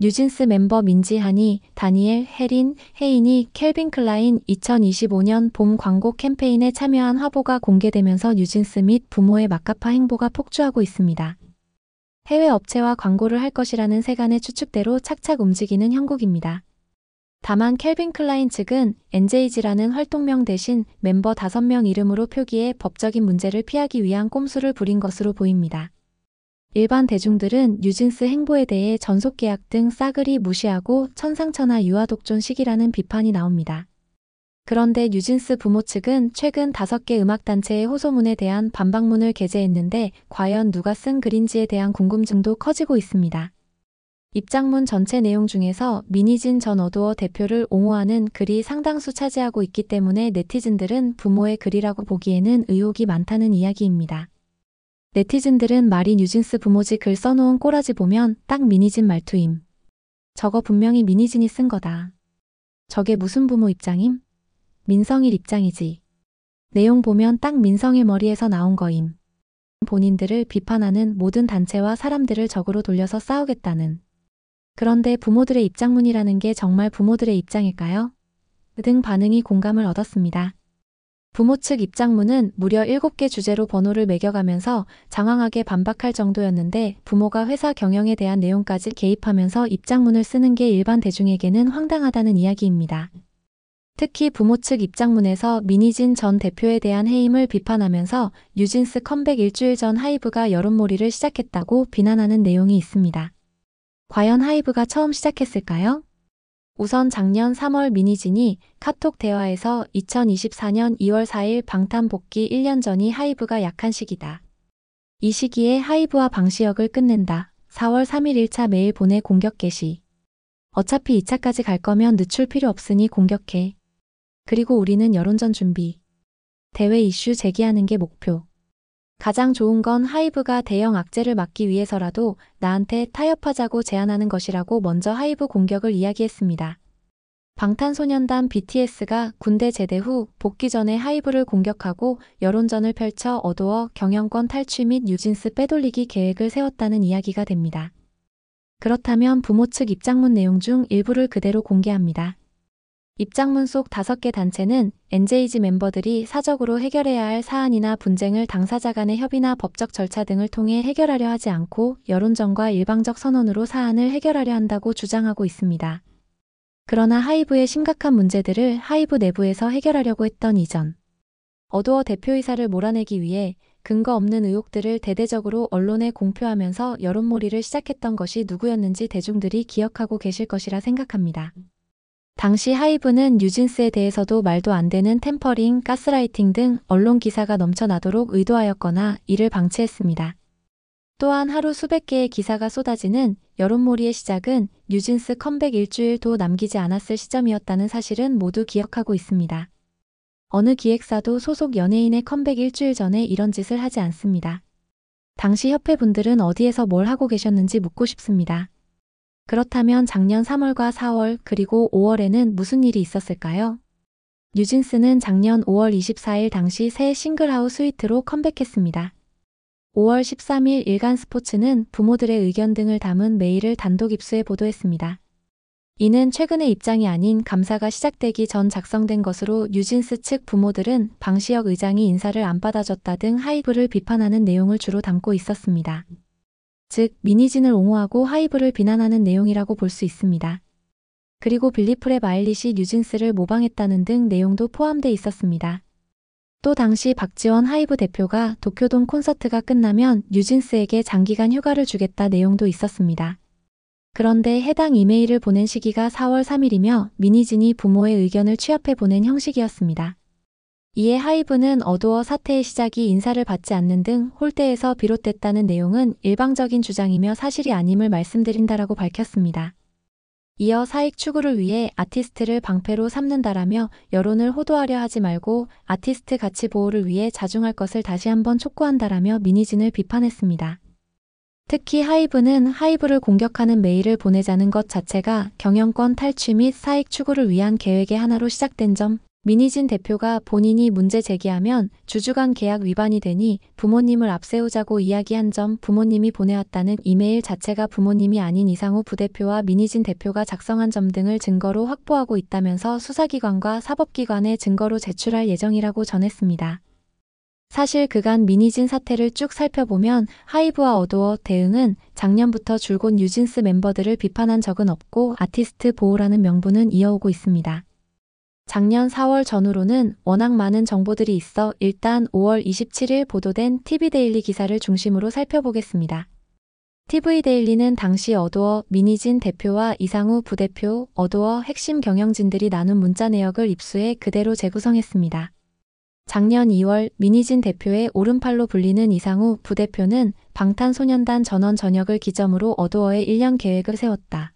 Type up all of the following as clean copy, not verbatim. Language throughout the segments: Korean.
뉴진스 멤버 민지, 하니, 다니엘, 혜린, 혜인이 캘빈 클라인 2025년 봄 광고 캠페인에 참여한 화보가 공개되면서 뉴진스 및 부모의 막가파 행보가 폭주하고 있습니다. 해외 업체와 광고를 할 것이라는 세간의 추측대로 착착 움직이는 형국입니다. 다만 캘빈 클라인 측은 NJG라는 활동명 대신 멤버 5명 이름으로 표기해 법적인 문제를 피하기 위한 꼼수를 부린 것으로 보입니다. 일반 대중들은 뉴진스 행보에 대해 전속계약 등 싸그리 무시하고 천상천하 유아독존식이라는 비판이 나옵니다. 그런데 뉴진스 부모 측은 최근 5개 음악단체의 호소문에 대한 반박문을 게재했는데 과연 누가 쓴 글인지에 대한 궁금증도 커지고 있습니다. 입장문 전체 내용 중에서 민희진 전 어도어 대표를 옹호하는 글이 상당수 차지하고 있기 때문에 네티즌들은 부모의 글이라고 보기에는 의혹이 많다는 이야기입니다. 네티즌들은 말이 뉴진스 부모지 글 써놓은 꼬라지 보면 딱 민희진 말투임. 저거 분명히 민희진이 쓴 거다. 저게 무슨 부모 입장임? 민성일 입장이지. 내용 보면 딱 민성일 머리에서 나온 거임. 본인들을 비판하는 모든 단체와 사람들을 적으로 돌려서 싸우겠다는. 그런데 부모들의 입장문이라는 게 정말 부모들의 입장일까요? 등 반응이 공감을 얻었습니다. 부모 측 입장문은 무려 7개 주제로 번호를 매겨가면서 장황하게 반박할 정도였는데 부모가 회사 경영에 대한 내용까지 개입하면서 입장문을 쓰는 게 일반 대중에게는 황당하다는 이야기입니다. 특히 부모 측 입장문에서 민희진 전 대표에 대한 해임을 비판하면서 뉴진스 컴백 일주일 전 하이브가 여론몰이를 시작했다고 비난하는 내용이 있습니다. 과연 하이브가 처음 시작했을까요? 우선 작년 3월 민희진이 카톡 대화에서 2024년 2월 4일 방탄 복귀 1년 전이 하이브가 약한 시기다. 이 시기에 하이브와 방시혁을 끝낸다. 4월 3일 1차 메일 보내 공격 개시. 어차피 2차까지 갈 거면 늦출 필요 없으니 공격해. 그리고 우리는 여론전 준비. 대회 이슈 제기하는 게 목표. 가장 좋은 건 하이브가 대형 악재를 막기 위해서라도 나한테 타협하자고 제안하는 것이라고 먼저 하이브 공격을 이야기했습니다. 방탄소년단 BTS가 군대 제대 후 복귀 전에 하이브를 공격하고 여론전을 펼쳐 어도어 경영권 탈취 및 뉴진스 빼돌리기 계획을 세웠다는 이야기가 됩니다. 그렇다면 부모 측 입장문 내용 중 일부를 그대로 공개합니다. 입장문 속 5개 단체는 NJG 멤버들이 사적으로 해결해야 할 사안이나 분쟁을 당사자 간의 협의나 법적 절차 등을 통해 해결하려 하지 않고 여론전과 일방적 선언으로 사안을 해결하려 한다고 주장하고 있습니다. 그러나 하이브의 심각한 문제들을 하이브 내부에서 해결하려고 했던 이전 어도어 대표이사를 몰아내기 위해 근거 없는 의혹들을 대대적으로 언론에 공표하면서 여론몰이를 시작했던 것이 누구였는지 대중들이 기억하고 계실 것이라 생각합니다. 당시 하이브는 뉴진스에 대해서도 말도 안 되는 템퍼링, 가스라이팅 등 언론 기사가 넘쳐나도록 의도하였거나 이를 방치했습니다. 또한 하루 수백 개의 기사가 쏟아지는 여론몰이의 시작은 뉴진스 컴백 일주일도 남기지 않았을 시점이었다는 사실은 모두 기억하고 있습니다. 어느 기획사도 소속 연예인의 컴백 일주일 전에 이런 짓을 하지 않습니다. 당시 협회분들은 어디에서 뭘 하고 계셨는지 묻고 싶습니다. 그렇다면 작년 3월과 4월 그리고 5월에는 무슨 일이 있었을까요? 뉴진스는 작년 5월 24일 당시 새 싱글하우 스위트로 컴백했습니다. 5월 13일 일간스포츠는 부모들의 의견 등을 담은 메일을 단독 입수해 보도했습니다. 이는 최근의 입장이 아닌 감사가 시작되기 전 작성된 것으로 뉴진스 측 부모들은 방시혁 의장이 인사를 안 받아줬다 등 하이브를 비판하는 내용을 주로 담고 있었습니다. 즉 민희진을 옹호하고 하이브를 비난하는 내용이라고 볼 수 있습니다. 그리고 빌리 프랩 아일리시 뉴진스를 모방했다는 등 내용도 포함돼 있었습니다. 또 당시 박지원 하이브 대표가 도쿄돔 콘서트가 끝나면 뉴진스에게 장기간 휴가를 주겠다 내용도 있었습니다. 그런데 해당 이메일을 보낸 시기가 4월 3일이며 민희진이 부모의 의견을 취합해 보낸 형식이었습니다. 이에 하이브는 어도어 사태의 시작이 인사를 받지 않는 등 홀대에서 비롯됐다는 내용은 일방적인 주장이며 사실이 아님을 말씀드린다라고 밝혔습니다. 이어 사익 추구를 위해 아티스트를 방패로 삼는다라며 여론을 호도하려 하지 말고 아티스트 가치 보호를 위해 자중할 것을 다시 한번 촉구한다라며 민희진을 비판했습니다. 특히 하이브는 하이브를 공격하는 메일을 보내자는 것 자체가 경영권 탈취 및 사익 추구를 위한 계획의 하나로 시작된 점, 민희진 대표가 본인이 문제 제기하면 주주간 계약 위반이 되니 부모님을 앞세우자고 이야기한 점, 부모님이 보내왔다는 이메일 자체가 부모님이 아닌 이상우 부대표와 민희진 대표가 작성한 점 등을 증거로 확보하고 있다면서 수사기관과 사법기관에 증거로 제출할 예정이라고 전했습니다. 사실 그간 민희진 사태를 쭉 살펴보면 하이브와 어도어 대응은 작년부터 줄곧 뉴진스 멤버들을 비판한 적은 없고 아티스트 보호라는 명분은 이어오고 있습니다. 작년 4월 전후로는 워낙 많은 정보들이 있어 일단 5월 27일 보도된 TV데일리 기사를 중심으로 살펴보겠습니다. TV데일리는 당시 어도어 민희진 대표와 이상우 부대표, 어도어 핵심 경영진들이 나눈 문자 내역을 입수해 그대로 재구성했습니다. 작년 2월 민희진 대표의 오른팔로 불리는 이상우 부대표는 방탄소년단 전원 전역을 기점으로 어도어의 1년 계획을 세웠다.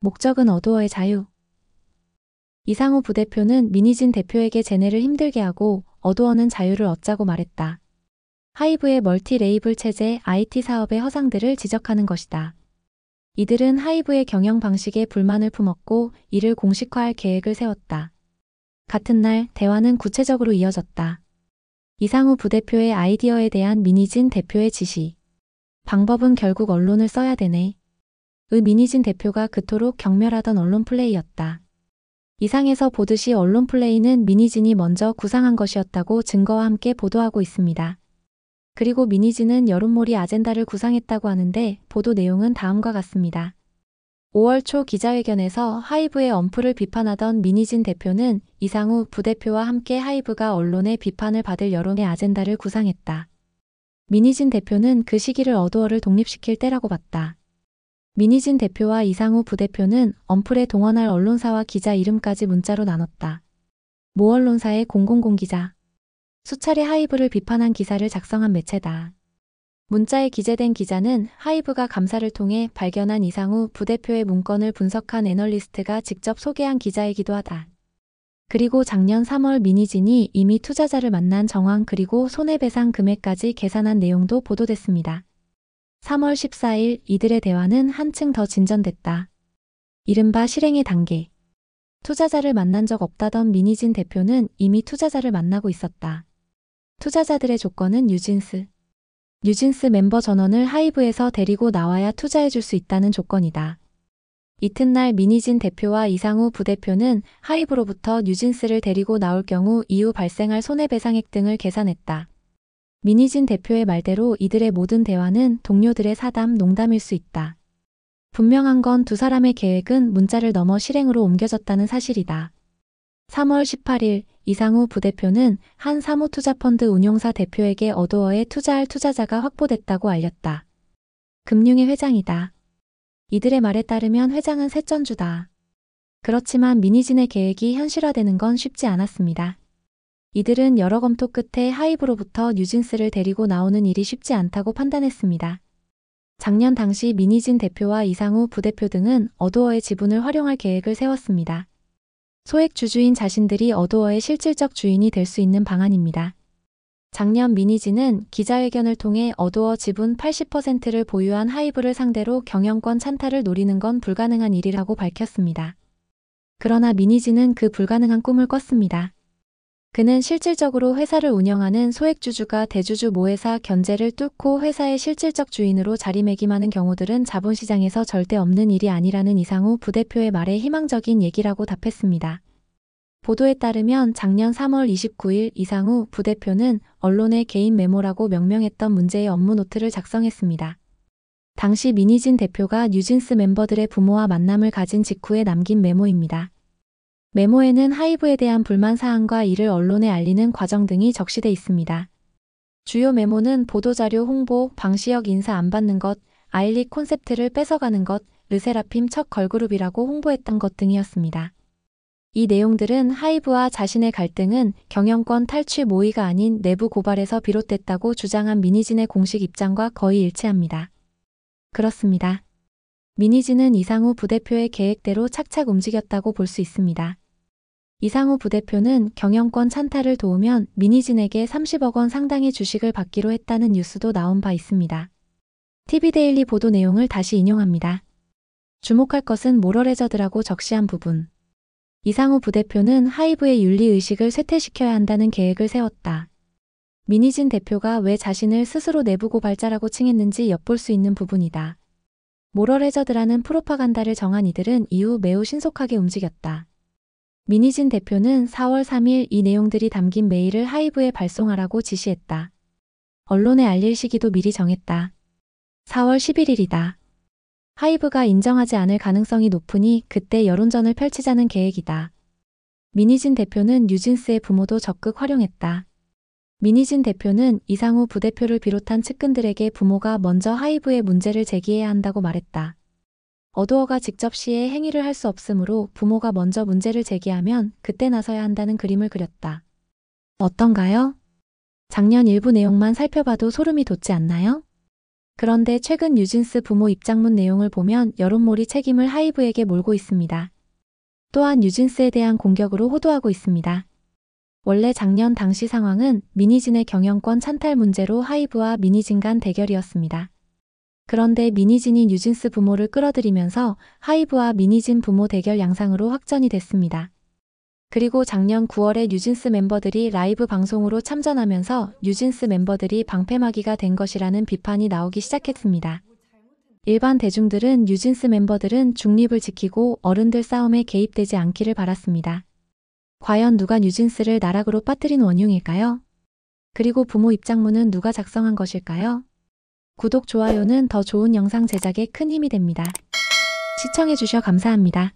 목적은 어도어의 자유. 이상우 부대표는 민희진 대표에게 재내를 힘들게 하고 어도어는 자유를 얻자고 말했다. 하이브의 멀티 레이블 체제, IT 사업의 허상들을 지적하는 것이다. 이들은 하이브의 경영 방식에 불만을 품었고 이를 공식화할 계획을 세웠다. 같은 날 대화는 구체적으로 이어졌다. 이상우 부대표의 아이디어에 대한 민희진 대표의 지시. 방법은 결국 언론을 써야 되네. 민희진 대표가 그토록 경멸하던 언론 플레이였다. 이상에서 보듯이 언론 플레이는 민희진이 먼저 구상한 것이었다고 증거와 함께 보도하고 있습니다. 그리고 민희진은 여론몰이 아젠다를 구상했다고 하는데 보도 내용은 다음과 같습니다. 5월 초 기자회견에서 하이브의 엄프를 비판하던 민희진 대표는 이상우 부대표와 함께 하이브가 언론의 비판을 받을 여론의 아젠다를 구상했다. 민희진 대표는 그 시기를 어도어를 독립시킬 때라고 봤다. 민희진 대표와 이상우 부대표는 엄플에 동원할 언론사와 기자 이름까지 문자로 나눴다. 모 언론사의 000 기자. 수차례 하이브를 비판한 기사를 작성한 매체다. 문자에 기재된 기자는 하이브가 감사를 통해 발견한 이상우 부대표의 문건을 분석한 애널리스트가 직접 소개한 기자이기도 하다. 그리고 작년 3월 민희진이 이미 투자자를 만난 정황 그리고 손해배상 금액까지 계산한 내용도 보도됐습니다. 3월 14일 이들의 대화는 한층 더 진전됐다. 이른바 실행의 단계. 투자자를 만난 적 없다던 민희진 대표는 이미 투자자를 만나고 있었다. 투자자들의 조건은 뉴진스 멤버 전원을 하이브에서 데리고 나와야 투자해줄 수 있다는 조건이다. 이튿날 민희진 대표와 이상우 부대표는 하이브로부터 뉴진스를 데리고 나올 경우 이후 발생할 손해배상액 등을 계산했다. 민희진 대표의 말대로 이들의 모든 대화는 동료들의 사담, 농담일 수 있다. 분명한 건 두 사람의 계획은 문자를 넘어 실행으로 옮겨졌다는 사실이다. 3월 18일 이상우 부대표는 한 사모투자펀드 운용사 대표에게 어도어에 투자할 투자자가 확보됐다고 알렸다. 금융의 회장이다. 이들의 말에 따르면 회장은 새전주다. 그렇지만 민희진의 계획이 현실화되는 건 쉽지 않았습니다. 이들은 여러 검토 끝에 하이브로부터 뉴진스를 데리고 나오는 일이 쉽지 않다고 판단했습니다. 작년 당시 민희진 대표와 이상우 부대표 등은 어도어의 지분을 활용할 계획을 세웠습니다. 소액 주주인 자신들이 어도어의 실질적 주인이 될 수 있는 방안입니다. 작년 민희진은 기자회견을 통해 어도어 지분 80%를 보유한 하이브를 상대로 경영권 찬탈을 노리는 건 불가능한 일이라고 밝혔습니다. 그러나 민희진은 그 불가능한 꿈을 꿨습니다. 그는 실질적으로 회사를 운영하는 소액주주가 대주주 모회사 견제를 뚫고 회사의 실질적 주인으로 자리매김하는 경우들은 자본시장에서 절대 없는 일이 아니라는 이상우 부대표의 말에 희망적인 얘기라고 답했습니다. 보도에 따르면 작년 3월 29일 이상우 부대표는 언론의 개인 메모라고 명명했던 문제의 업무 노트를 작성했습니다. 당시 민희진 대표가 뉴진스 멤버들의 부모와 만남을 가진 직후에 남긴 메모입니다. 메모에는 하이브에 대한 불만 사항과 이를 언론에 알리는 과정 등이 적시돼 있습니다. 주요 메모는 보도자료 홍보, 방시혁 인사 안 받는 것, 아일릿 콘셉트를 뺏어가는 것, 르세라핌 첫 걸그룹이라고 홍보했던 것 등이었습니다. 이 내용들은 하이브와 자신의 갈등은 경영권 탈취 모의가 아닌 내부 고발에서 비롯됐다고 주장한 민희진의 공식 입장과 거의 일치합니다. 그렇습니다. 민희진은 이상우 부대표의 계획대로 착착 움직였다고 볼 수 있습니다. 이상우 부대표는 경영권 찬탈을 도우면 민희진에게 30억 원 상당의 주식을 받기로 했다는 뉴스도 나온 바 있습니다. TV데일리 보도 내용을 다시 인용합니다. 주목할 것은 모럴 해저드라고 적시한 부분. 이상우 부대표는 하이브의 윤리의식을 쇠퇴시켜야 한다는 계획을 세웠다. 민희진 대표가 왜 자신을 스스로 내부 고발자라고 칭했는지 엿볼 수 있는 부분이다. 모럴 해저드라는 프로파간다를 정한 이들은 이후 매우 신속하게 움직였다. 민희진 대표는 4월 3일 이 내용들이 담긴 메일을 하이브에 발송하라고 지시했다. 언론에 알릴 시기도 미리 정했다. 4월 11일이다. 하이브가 인정하지 않을 가능성이 높으니 그때 여론전을 펼치자는 계획이다. 민희진 대표는 뉴진스의 부모도 적극 활용했다. 민희진 대표는 이상우 부대표를 비롯한 측근들에게 부모가 먼저 하이브에 문제를 제기해야 한다고 말했다. 어두어가 직접 시에 행위를 할 수 없으므로 부모가 먼저 문제를 제기하면 그때 나서야 한다는 그림을 그렸다. 어떤가요? 작년 일부 내용만 살펴봐도 소름이 돋지 않나요? 그런데 최근 뉴진스 부모 입장문 내용을 보면 여론몰이 책임을 하이브에게 몰고 있습니다. 또한 뉴진스에 대한 공격으로 호도하고 있습니다. 원래 작년 당시 상황은 민희진의 경영권 찬탈 문제로 하이브와 민희진 간 대결이었습니다. 그런데 민희진이 뉴진스 부모를 끌어들이면서 하이브와 민희진 부모 대결 양상으로 확전이 됐습니다. 그리고 작년 9월에 뉴진스 멤버들이 라이브 방송으로 참전하면서 뉴진스 멤버들이 방패막이가 된 것이라는 비판이 나오기 시작했습니다. 일반 대중들은 뉴진스 멤버들은 중립을 지키고 어른들 싸움에 개입되지 않기를 바랐습니다. 과연 누가 뉴진스를 나락으로 빠뜨린 원흉일까요? 그리고 부모 입장문은 누가 작성한 것일까요? 구독, 좋아요는 더 좋은 영상 제작에 큰 힘이 됩니다. 시청해주셔 감사합니다.